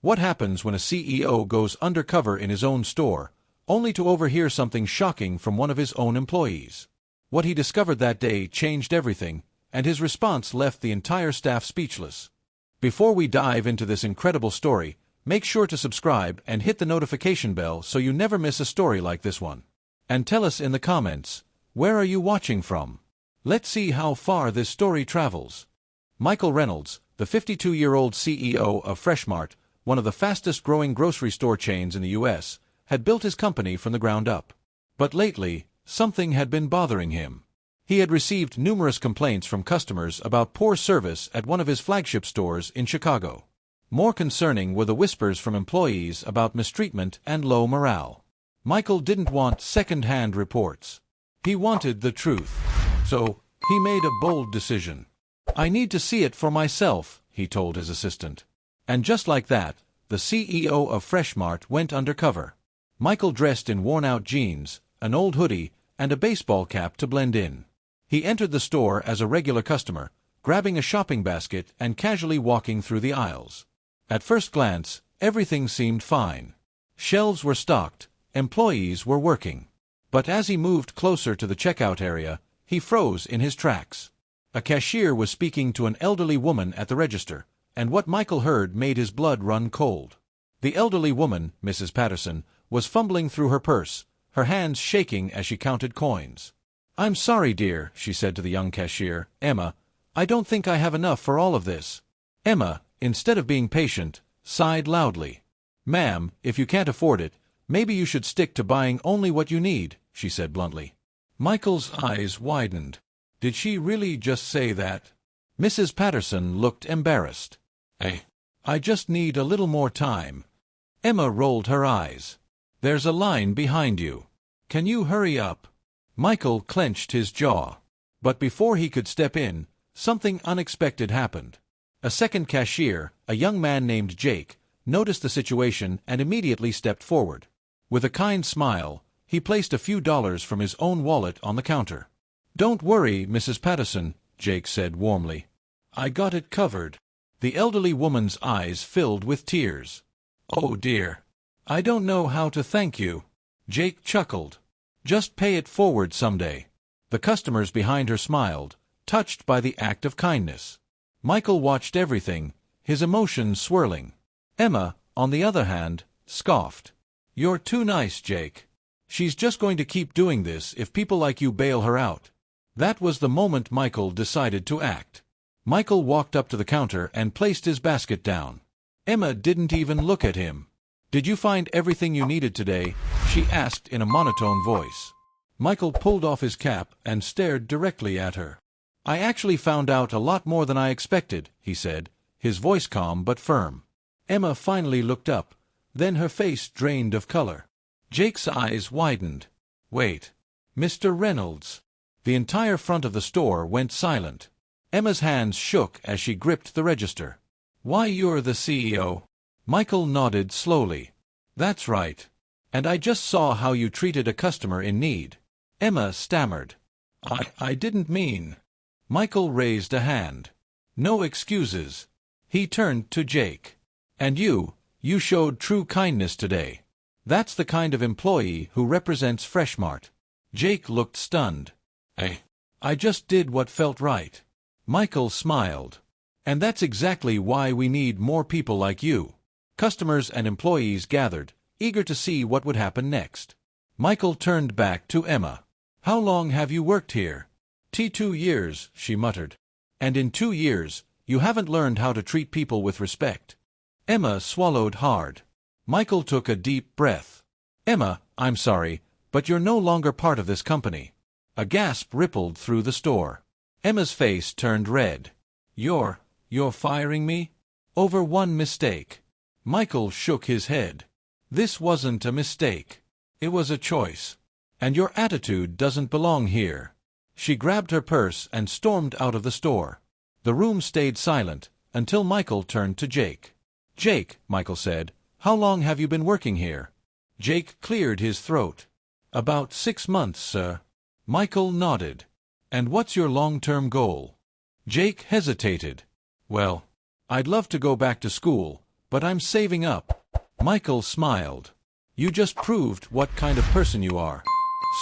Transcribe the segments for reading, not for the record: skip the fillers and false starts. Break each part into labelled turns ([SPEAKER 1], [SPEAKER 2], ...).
[SPEAKER 1] What happens when a CEO goes undercover in his own store, only to overhear something shocking from one of his own employees? What he discovered that day changed everything, and his response left the entire staff speechless. Before we dive into this incredible story, make sure to subscribe and hit the notification bell so you never miss a story like this one. And tell us in the comments, where are you watching from? Let's see how far this story travels. Michael Reynolds, the 52-year-old CEO of Freshmart, one of the fastest-growing grocery store chains in the U.S., had built his company from the ground up. But lately, something had been bothering him. He had received numerous complaints from customers about poor service at one of his flagship stores in Chicago. More concerning were the whispers from employees about mistreatment and low morale. Michael didn't want second-hand reports. He wanted the truth. So, he made a bold decision. "I need to see it for myself," he told his assistant. And just like that, the CEO of Freshmart went undercover. Michael dressed in worn-out jeans, an old hoodie, and a baseball cap to blend in. He entered the store as a regular customer, grabbing a shopping basket and casually walking through the aisles. At first glance, everything seemed fine. Shelves were stocked, employees were working. But as he moved closer to the checkout area, he froze in his tracks. A cashier was speaking to an elderly woman at the register, and what Michael heard made his blood run cold. The elderly woman, Mrs. Patterson, was fumbling through her purse, her hands shaking as she counted coins. "I'm sorry, dear," she said to the young cashier, Emma. "I don't think I have enough for all of this." Emma, instead of being patient, sighed loudly. "Ma'am, if you can't afford it, maybe you should stick to buying only what you need," she said bluntly. Michael's eyes widened. Did she really just say that? Mrs. Patterson looked embarrassed. I just need a little more time." Emma rolled her eyes. "There's a line behind you. Can you hurry up?" Michael clenched his jaw. But before he could step in, something unexpected happened. A second cashier, a young man named Jake, noticed the situation and immediately stepped forward. With a kind smile, he placed a few dollars from his own wallet on the counter. "Don't worry, Mrs. Patterson," Jake said warmly. "I got it covered." The elderly woman's eyes filled with tears. "Oh dear. I don't know how to thank you." Jake chuckled. "Just pay it forward someday." The customers behind her smiled, touched by the act of kindness. Michael watched everything, his emotions swirling. Emma, on the other hand, scoffed. "You're too nice, Jake. She's just going to keep doing this if people like you bail her out." That was the moment Michael decided to act. Michael walked up to the counter and placed his basket down. Emma didn't even look at him. "Did you find everything you needed today?" she asked in a monotone voice. Michael pulled off his cap and stared directly at her. "I actually found out a lot more than I expected," he said, his voice calm but firm. Emma finally looked up, then her face drained of color. Jake's eyes widened. "Wait. Mr. Reynolds." The entire front of the store went silent. Emma's hands shook as she gripped the register. "Why, you're the CEO?" Michael nodded slowly. "That's right. And I just saw how you treated a customer in need." Emma stammered. I didn't mean." Michael raised a hand. "No excuses." He turned to Jake. "And you showed true kindness today. That's the kind of employee who represents Freshmart." Jake looked stunned. I just did what felt right." Michael smiled. "And that's exactly why we need more people like you." Customers and employees gathered, eager to see what would happen next. Michael turned back to Emma. "How long have you worked here?" 2 years, she muttered. "And in 2 years, you haven't learned how to treat people with respect." Emma swallowed hard. Michael took a deep breath. "Emma, I'm sorry, but you're no longer part of this company." A gasp rippled through the store. Emma's face turned red. You're firing me? Over one mistake." Michael shook his head. "This wasn't a mistake. It was a choice. And your attitude doesn't belong here." She grabbed her purse and stormed out of the store. The room stayed silent, until Michael turned to Jake. "Jake," Michael said, "how long have you been working here?" Jake cleared his throat. "About 6 months, sir." Michael nodded. "And what's your long-term goal?" Jake hesitated. "Well, I'd love to go back to school, but I'm saving up. Michael smiled. You just proved what kind of person you are.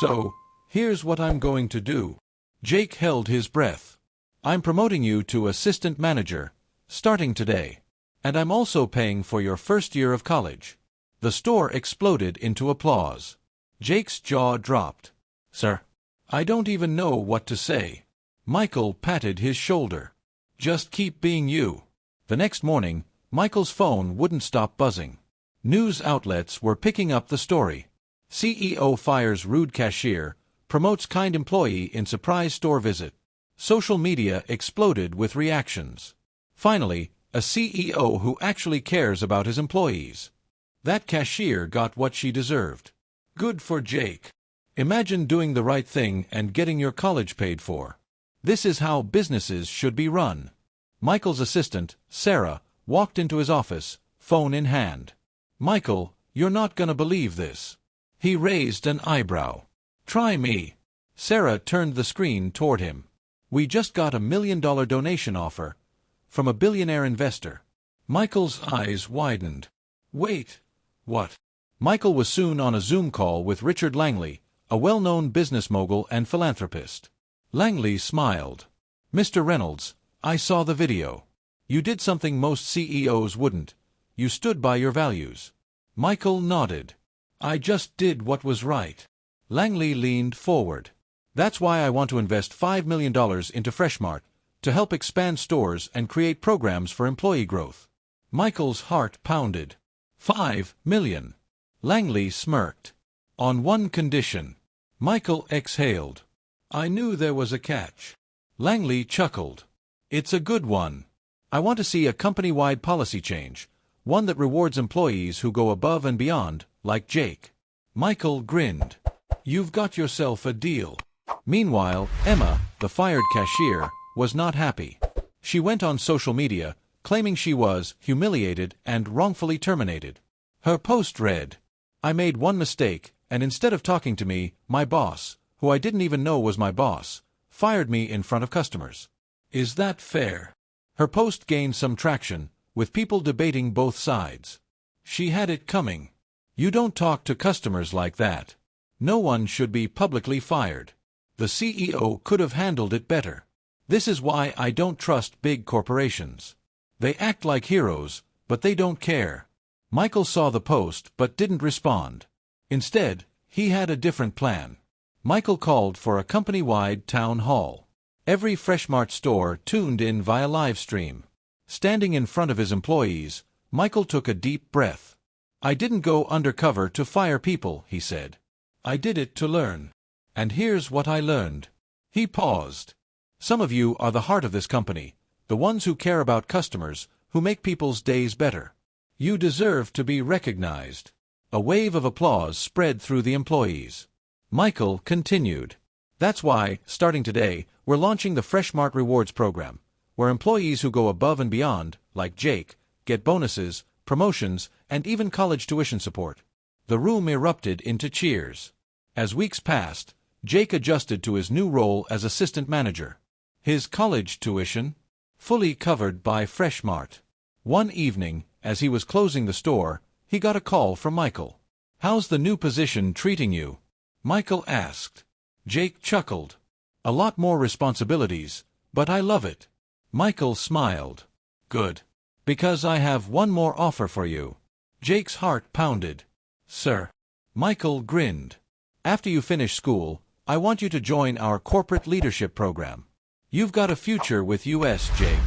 [SPEAKER 1] So, here's what I'm going to do. Jake held his breath. I'm promoting you to assistant manager, starting today. And I'm also paying for your first year of college. The store exploded into applause. Jake's jaw dropped. Sir, I don't even know what to say. Michael patted his shoulder. Just keep being you. The next morning, Michael's phone wouldn't stop buzzing. News outlets were picking up the story. CEO fires rude cashier, promotes kind employee in surprise store visit. Social media exploded with reactions. Finally, a CEO who actually cares about his employees. That cashier got what she deserved. Good for Jake. Imagine doing the right thing and getting your college paid for. This is how businesses should be run. Michael's assistant, Sarah, walked into his office, phone in hand. Michael, you're not gonna believe this. He raised an eyebrow. Try me. Sarah turned the screen toward him. We just got $1 million donation offer from a billionaire investor. Michael's eyes widened. Wait, what? Michael was soon on a Zoom call with Richard Langley, a well-known business mogul and philanthropist. Langley smiled. Mr. Reynolds, I saw the video. You did something most CEOs wouldn't. You stood by your values. Michael nodded. I just did what was right. Langley leaned forward. That's why I want to invest $5 million into Freshmart, to help expand stores and create programs for employee growth. Michael's heart pounded. $5 million. Langley smirked. On one condition. Michael exhaled. I knew there was a catch. Langley chuckled. It's a good one. I want to see a company-wide policy change, one that rewards employees who go above and beyond, like Jake. Michael grinned. You've got yourself a deal. Meanwhile, Emma, the fired cashier, was not happy. She went on social media, claiming she was humiliated and wrongfully terminated. Her post read, I made one mistake, and instead of talking to me, my boss, who I didn't even know was my boss, fired me in front of customers. Is that fair? Her post gained some traction, with people debating both sides. She had it coming. You don't talk to customers like that. No one should be publicly fired. The CEO could have handled it better. This is why I don't trust big corporations. They act like heroes, but they don't care. Michael saw the post but didn't respond. Instead, he had a different plan. Michael called for a company-wide town hall. Every Freshmart store tuned in via live stream. Standing in front of his employees, Michael took a deep breath. I didn't go undercover to fire people, he said. I did it to learn. And here's what I learned. He paused. Some of you are the heart of this company, the ones who care about customers, who make people's days better. You deserve to be recognized. A wave of applause spread through the employees. Michael continued. That's why, starting today, we're launching the Freshmart Rewards program, where employees who go above and beyond, like Jake, get bonuses, promotions, and even college tuition support. The room erupted into cheers. As weeks passed, Jake adjusted to his new role as assistant manager. His college tuition? Fully covered by Freshmart. One evening, as he was closing the store, he got a call from Michael. How's the new position treating you? Michael asked. Jake chuckled. A lot more responsibilities, but I love it. Michael smiled. Good. Because I have one more offer for you. Jake's heart pounded. Sir. Michael grinned. After you finish school, I want you to join our corporate leadership program. You've got a future with US, Jake.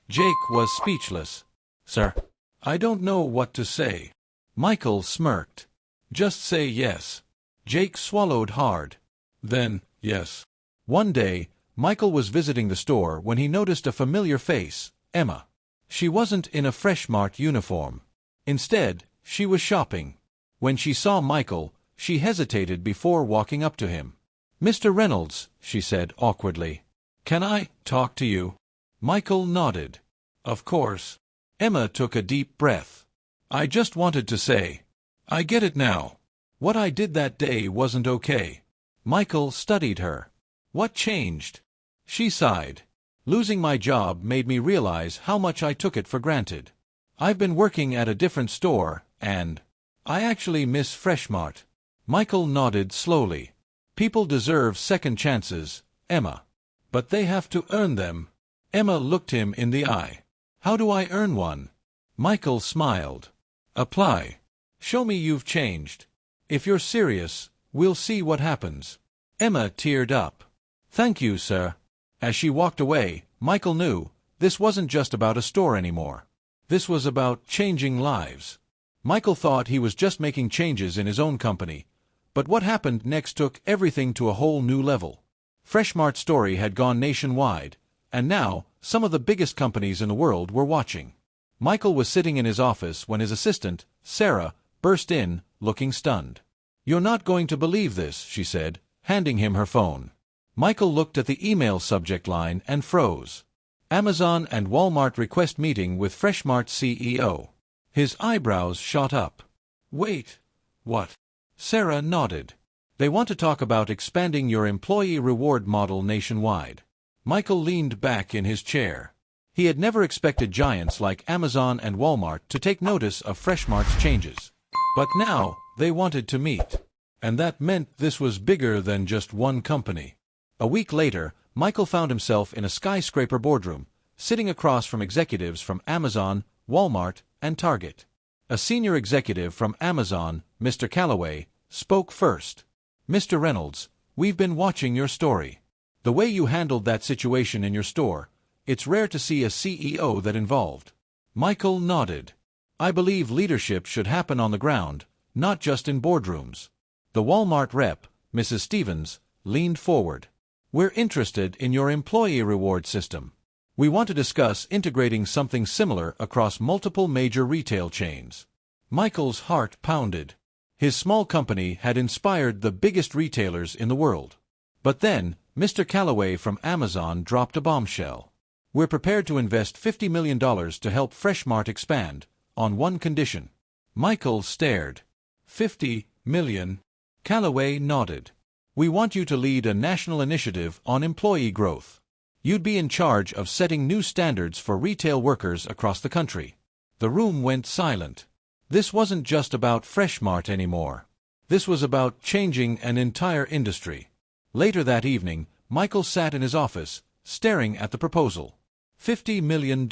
[SPEAKER 1] Jake was speechless. Sir. I don't know what to say. Michael smirked. Just say yes. Jake swallowed hard. Then, yes. One day, Michael was visiting the store when he noticed a familiar face, Emma. She wasn't in a Freshmart uniform. Instead, she was shopping. When she saw Michael, she hesitated before walking up to him. Mr. Reynolds, she said awkwardly. Can I talk to you? Michael nodded. Of course. Emma took a deep breath. I just wanted to say, I get it now. What I did that day wasn't okay. Michael studied her. What changed? She sighed. Losing my job made me realize how much I took it for granted. I've been working at a different store, and I actually miss Freshmart. Michael nodded slowly. People deserve second chances, Emma. But they have to earn them. Emma looked him in the eye. How do I earn one? Michael smiled. Apply. Show me you've changed. If you're serious, we'll see what happens. Emma teared up. Thank you, sir. As she walked away, Michael knew this wasn't just about a store anymore. This was about changing lives. Michael thought he was just making changes in his own company, but what happened next took everything to a whole new level. Freshmart's story had gone nationwide, and now some of the biggest companies in the world were watching. Michael was sitting in his office when his assistant, Sarah, burst in, looking stunned. "You're not going to believe this," she said, handing him her phone. Michael looked at the email subject line and froze. Amazon and Walmart request meeting with Freshmart's CEO. His eyebrows shot up. Wait, what? Sarah nodded. They want to talk about expanding your employee reward model nationwide. Michael leaned back in his chair. He had never expected giants like Amazon and Walmart to take notice of Freshmart's changes. But now, they wanted to meet. And that meant this was bigger than just one company. A week later, Michael found himself in a skyscraper boardroom, sitting across from executives from Amazon, Walmart, and Target. A senior executive from Amazon, Mr. Calloway, spoke first. "Mr. Reynolds, we've been watching your story. The way you handled that situation in your store, it's rare to see a CEO that involved." Michael nodded. "I believe leadership should happen on the ground, not just in boardrooms." The Walmart rep, Mrs. Stevens, leaned forward. "We're interested in your employee reward system. We want to discuss integrating something similar across multiple major retail chains." Michael's heart pounded. His small company had inspired the biggest retailers in the world. But then, Mr. Calloway from Amazon dropped a bombshell. "We're prepared to invest $50 million to help Freshmart expand, on one condition." Michael stared. $50 million? Calloway nodded. "We want you to lead a national initiative on employee growth. You'd be in charge of setting new standards for retail workers across the country." The room went silent. This wasn't just about Freshmart anymore. This was about changing an entire industry. Later that evening, Michael sat in his office, staring at the proposal. $50 million.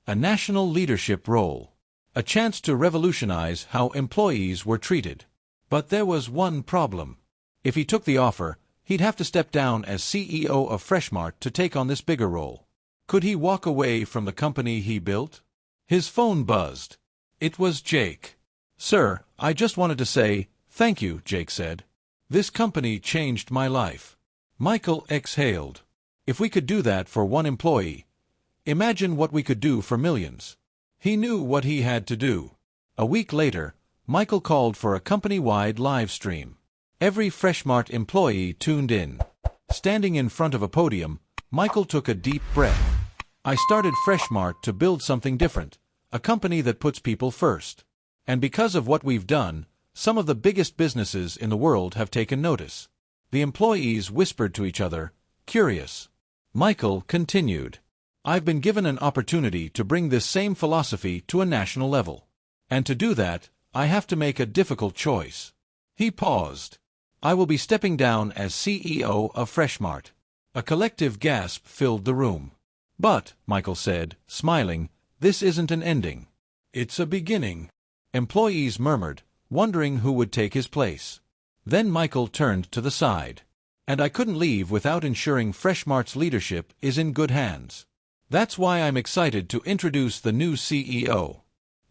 [SPEAKER 1] A national leadership role. A chance to revolutionize how employees were treated. But there was one problem. If he took the offer, he'd have to step down as CEO of Freshmart to take on this bigger role. Could he walk away from the company he built? His phone buzzed. It was Jake. "Sir, I just wanted to say, thank you," Jake said. "This company changed my life." Michael exhaled. If we could do that for one employee, imagine what we could do for millions. He knew what he had to do. A week later, Michael called for a company-wide live stream. Every Freshmart employee tuned in. Standing in front of a podium, Michael took a deep breath. "I started Freshmart to build something different, a company that puts people first. And because of what we've done, some of the biggest businesses in the world have taken notice." The employees whispered to each other, curious. Michael continued. "I've been given an opportunity to bring this same philosophy to a national level. And to do that, I have to make a difficult choice." He paused. "I will be stepping down as CEO of Freshmart." A collective gasp filled the room. "But," Michael said, smiling, "this isn't an ending. It's a beginning." Employees murmured, wondering who would take his place. Then Michael turned to the side. "And I couldn't leave without ensuring Freshmart's leadership is in good hands. That's why I'm excited to introduce the new CEO."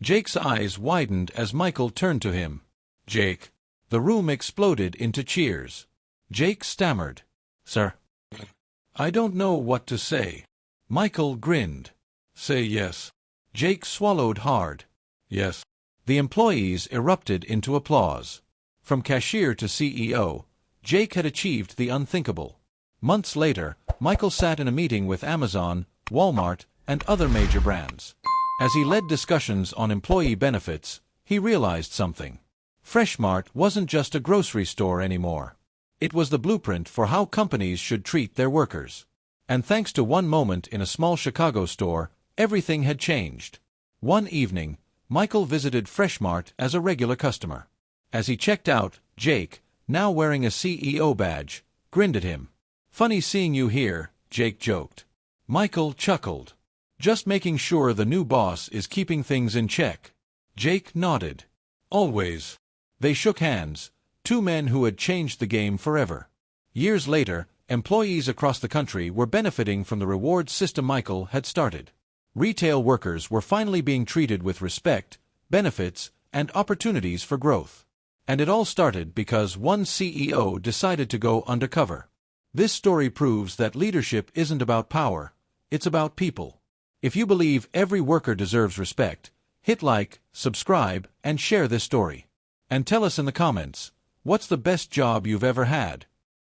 [SPEAKER 1] Jake's eyes widened as Michael turned to him. "Jake." The room exploded into cheers. Jake stammered. "Sir, I don't know what to say." Michael grinned. "Say yes." Jake swallowed hard. "Yes." The employees erupted into applause. From cashier to CEO, Jake had achieved the unthinkable. Months later, Michael sat in a meeting with Amazon, Walmart, and other major brands. As he led discussions on employee benefits, he realized something. Freshmart wasn't just a grocery store anymore. It was the blueprint for how companies should treat their workers. And thanks to one moment in a small Chicago store, everything had changed. One evening, Michael visited Freshmart as a regular customer. As he checked out, Jake, now wearing a CEO badge, grinned at him. "Funny seeing you here," Jake joked. Michael chuckled. "Just making sure the new boss is keeping things in check." Jake nodded. "Always." They shook hands, two men who had changed the game forever. Years later, employees across the country were benefiting from the reward system Michael had started. Retail workers were finally being treated with respect, benefits, and opportunities for growth. And it all started because one CEO decided to go undercover. This story proves that leadership isn't about power, it's about people. If you believe every worker deserves respect, hit like, subscribe, and share this story. And tell us in the comments, what's the best job you've ever had?